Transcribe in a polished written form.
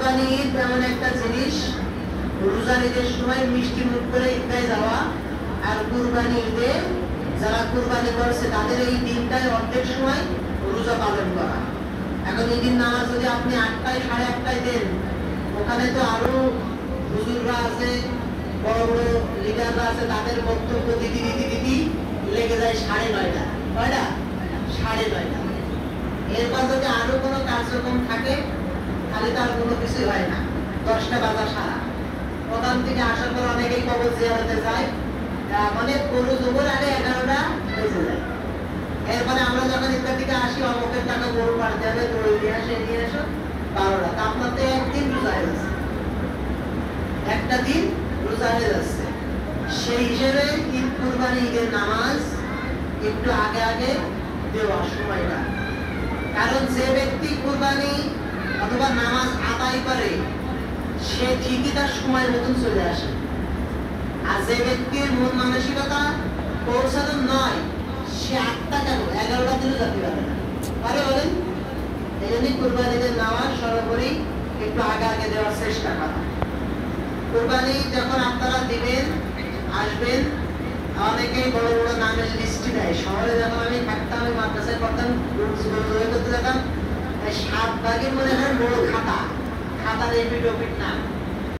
কুরবানি ঈদ এমন একটা জিনিস, রোজার ঈদের সময় মিষ্টি মুখ করে ঈদগায় যাওয়া, আর কুরবানি ঈদে যারা কুরবানি করছে তাদের এই দিনটায় অর্ধেক সময় রোজা পালন করা। এখন ঈদের নামাজ যদি আপনি 8টায় 8:30টায় দেন, ওখানে তো আরো হুজুররা আছে, বড় বড় লিডাররা আছে, তাদের বক্তব্য দিদি লেগে যায় 9:30। কয়টা? 9:30। এরপর যদি আরো কোনো কার্যক্রম থাকে তাহলে তার কোনো কিছু হয় না, 10টা বাজা সারা। ওখান থেকে আসার পর অনেকেই কবর জিয়ারতে যায়, মানে গরু জোবর আগে 11টা বেজে যায়। এরপরে আমরা যখন ঈদগাহ থেকে আসি, অমুকের টাকা গরু পাড়তে হবে, দড়ি নিয়ে আসো 12টা। তা আপনার তো একদিন রোজা হয়ে যাচ্ছে, একটা দিন রোজা হয়ে যাচ্ছে। সেই হিসেবে ঈদ কুরবানি ঈদের নামাজ একটু আগে আগে দেওয়া সময়টা, কারণ যে ব্যক্তি কুরবানি অথবা নামাজ আদায় করে সে ঠিকই তার সময় মতন চলে আসে। আর যে ব্যক্তির মন মানসিকতা পৌঁছানো নয়, সে 8টা কেন 11টা দিনও যেতে পারে না। পারে বলেন? এই জন্যই কুরবানিদের নামাজ সর্বোপরি একটু আগে আগে দেওয়ার চেষ্টা করা। কুরবানি যখন আপনারা দিবেন, আসবেন, অনেকেই বড় বড় নামের লিস্টি দেয়। শহরে যখন আমি থাকতাম, আমি মাদ্রাসায় পড়তাম, করতে যেতাম, 7 ভাগের মধ্যে বড় খাতার এপিট ওপিট নাম,